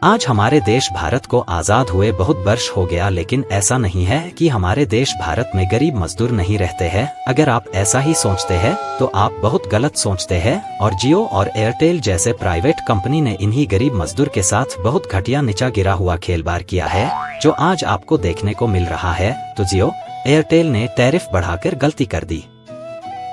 आज हमारे देश भारत को आजाद हुए बहुत वर्ष हो गया, लेकिन ऐसा नहीं है कि हमारे देश भारत में गरीब मजदूर नहीं रहते हैं। अगर आप ऐसा ही सोचते हैं तो आप बहुत गलत सोचते हैं। और जियो और एयरटेल जैसे प्राइवेट कंपनी ने इन्हीं गरीब मजदूर के साथ बहुत घटिया नीचा गिरा हुआ खेलबार किया है, जो आज आपको देखने को मिल रहा है। तो जियो एयरटेल ने टैरिफ बढ़ाकर गलती कर दी।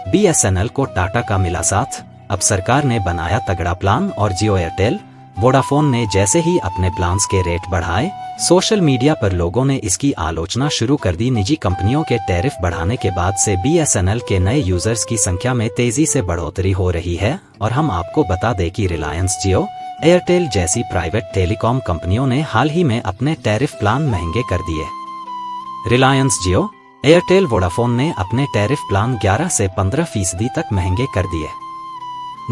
BSNL को टाटा का मिला साथ। अब सरकार ने बनाया तगड़ा प्लान और जियो एयरटेल वोडाफोन ने जैसे ही अपने प्लान्स के रेट बढ़ाए, सोशल मीडिया पर लोगों ने इसकी आलोचना शुरू कर दी। निजी कंपनियों के टैरिफ बढ़ाने के बाद से BSNL के नए यूजर्स की संख्या में तेजी से बढ़ोतरी हो रही है। और हम आपको बता दें कि रिलायंस जियो एयरटेल जैसी प्राइवेट टेलीकॉम कंपनियों ने हाल ही में अपने टैरिफ प्लान महंगे कर दिए। रिलायंस जियो एयरटेल वोडाफोन ने अपने टैरिफ प्लान 11 से 15% तक महंगे कर दिए।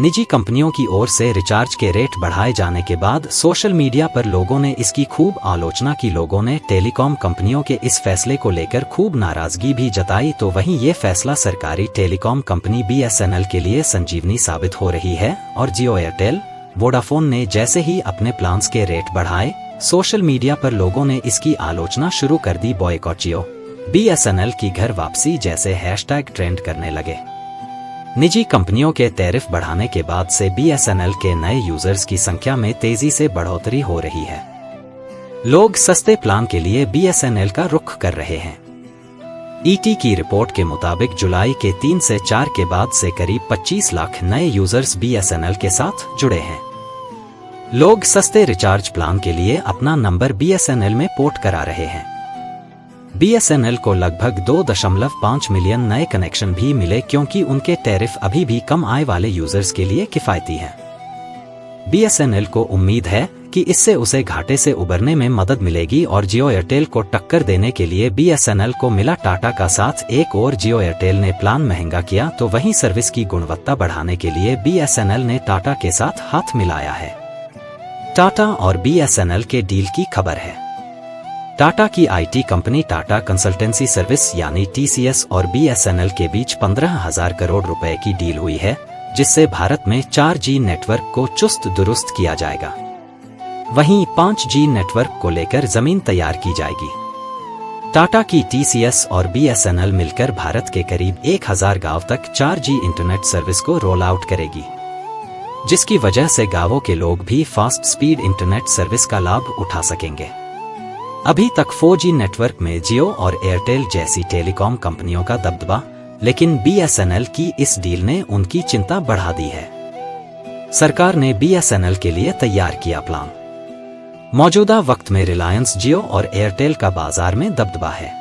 निजी कंपनियों की ओर से रिचार्ज के रेट बढ़ाए जाने के बाद सोशल मीडिया पर लोगों ने इसकी खूब आलोचना की। लोगों ने टेलीकॉम कंपनियों के इस फैसले को लेकर खूब नाराजगी भी जताई। तो वहीं ये फैसला सरकारी टेलीकॉम कंपनी BSNL के लिए संजीवनी साबित हो रही है। और जियो एयरटेल वोडाफोन ने जैसे ही अपने प्लान्स के रेट बढ़ाए, सोशल मीडिया पर लोगों ने इसकी आलोचना शुरू कर दी। बॉयकॉट जियो BSNL की घर वापसी जैसे हैशटैग ट्रेंड करने लगे। निजी कंपनियों के टैरिफ बढ़ाने के बाद से BSNL के नए यूजर्स की संख्या में तेजी से बढ़ोतरी हो रही है। लोग सस्ते प्लान के लिए BSNL का रुख कर रहे हैं। ET की रिपोर्ट के मुताबिक जुलाई के 3 से 4 के बाद से करीब 25 लाख नए यूजर्स BSNL के साथ जुड़े हैं। लोग सस्ते रिचार्ज प्लान के लिए अपना नंबर BSNL में पोर्ट करा रहे हैं। BSNL को लगभग 2.5 मिलियन नए कनेक्शन भी मिले, क्योंकि उनके टैरिफ अभी भी कम आय वाले यूजर्स के लिए किफायती हैं। BSNL को उम्मीद है कि इससे उसे घाटे से उबरने में मदद मिलेगी। और जियो एयरटेल को टक्कर देने के लिए BSNL को मिला टाटा का साथ। एक और जियो एयरटेल ने प्लान महंगा किया, तो वहीं सर्विस की गुणवत्ता बढ़ाने के लिए BSNL ने टाटा के साथ हाथ मिलाया है। टाटा और BSNL के डील की खबर है। टाटा की IT company Tata consultancy service यानी TCS और BSNL के बीच 15,000 करोड़ रुपए की डील हुई है, जिससे भारत में 4G नेटवर्क को चुस्त दुरुस्त किया जाएगा। वहीं 5G नेटवर्क को लेकर जमीन तैयार की जाएगी। टाटा की TCS और BSNL मिलकर भारत के करीब 1000 गांव तक 4G इंटरनेट सर्विस को रोल आउट करेगी, जिसकी वजह से गांवों के लोग भी फास्ट स्पीड इंटरनेट सर्विस का लाभ उठा सकेंगे। अभी तक 4G नेटवर्क में जियो और एयरटेल जैसी टेलीकॉम कंपनियों का दबदबा, लेकिन BSNL की इस डील ने उनकी चिंता बढ़ा दी है। सरकार ने BSNL के लिए तैयार किया प्लान। मौजूदा वक्त में रिलायंस जियो और एयरटेल का बाजार में दबदबा है।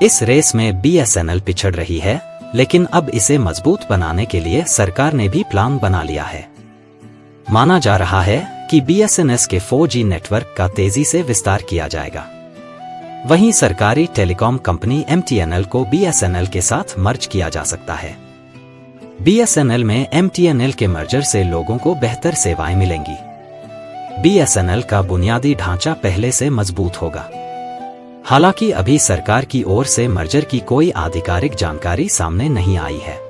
इस रेस में BSNL पिछड़ रही है, लेकिन अब इसे मजबूत बनाने के लिए सरकार ने भी प्लान बना लिया है। माना जा रहा है कि BSNL के 4G नेटवर्क का तेजी से विस्तार किया जाएगा। वहीं सरकारी टेलीकॉम कंपनी MTNL को BSNL के साथ मर्ज किया जा सकता है। BSNL में MTNL के मर्जर से लोगों को बेहतर सेवाएं मिलेंगी। BSNL का बुनियादी ढांचा पहले से मजबूत होगा। हालांकि अभी सरकार की ओर से मर्जर की कोई आधिकारिक जानकारी सामने नहीं आई है।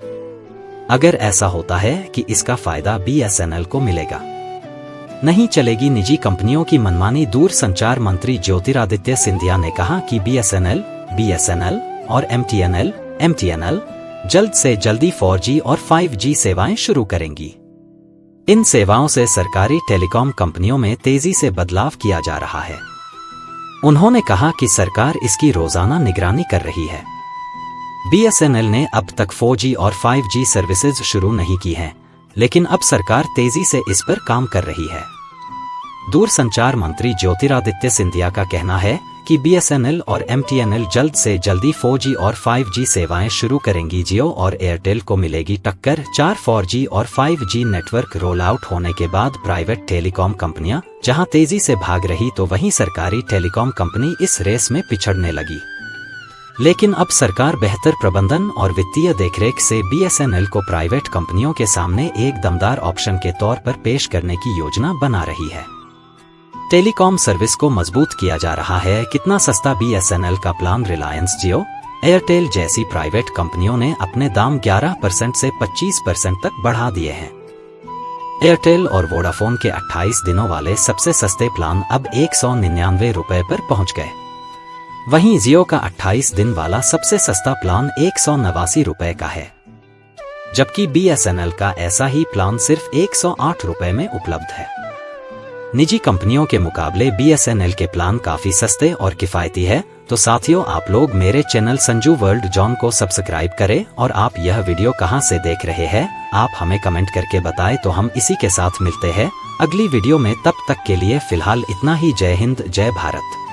अगर ऐसा होता है कि इसका फायदा BSNL को मिलेगा, नहीं चलेगी निजी कंपनियों की मनमानी। दूरसंचार मंत्री ज्योतिरादित्य सिंधिया ने कहा कि BSNL और MTNL जल्द से जल्दी 4G और 5G सेवाएं शुरू करेंगी। इन सेवाओं से सरकारी टेलीकॉम कंपनियों में तेजी से बदलाव किया जा रहा है। उन्होंने कहा कि सरकार इसकी रोजाना निगरानी कर रही है। BSNL ने अब तक 4G और 5G सर्विसेज शुरू नहीं की हैं, लेकिन अब सरकार तेजी से इस पर काम कर रही है। दूरसंचार मंत्री ज्योतिरादित्य सिंधिया का कहना है कि BSNL और MTNL जल्द से जल्दी 4G और 5G सेवाएं शुरू करेंगी। जियो और एयरटेल को मिलेगी टक्कर। 4G और 5G नेटवर्क रोल आउट होने के बाद प्राइवेट टेलीकॉम कंपनियां जहां तेजी से भाग रही, तो वहीं सरकारी टेलीकॉम कंपनी इस रेस में पिछड़ने लगी। लेकिन अब सरकार बेहतर प्रबंधन और वित्तीय देखरेख से BSNL को प्राइवेट कंपनियों के सामने एक दमदार ऑप्शन के तौर पर पेश करने की योजना बना रही है। टेलीकॉम सर्विस को मजबूत किया जा रहा है। कितना सस्ता BSNL का प्लान। रिलायंस जियो एयरटेल जैसी प्राइवेट कंपनियों ने अपने दाम 11% से 25% तक बढ़ा दिए हैं। एयरटेल और वोडाफोन के 28 दिनों वाले सबसे सस्ते प्लान अब 199 रुपए पर पहुंच गए। वहीं जियो का 28 दिन वाला सबसे सस्ता प्लान 189 रुपए का है, जबकि BSNL का ऐसा ही प्लान सिर्फ 108 रुपए में उपलब्ध है। निजी कंपनियों के मुकाबले BSNL के प्लान काफी सस्ते और किफायती है। तो साथियों, आप लोग मेरे चैनल संजू वर्ल्ड जॉन को सब्सक्राइब करें और आप यह वीडियो कहां से देख रहे हैं आप हमें कमेंट करके बताएं, तो हम इसी के साथ मिलते हैं अगली वीडियो में। तब तक के लिए फिलहाल इतना ही। जय हिंद, जय भारत।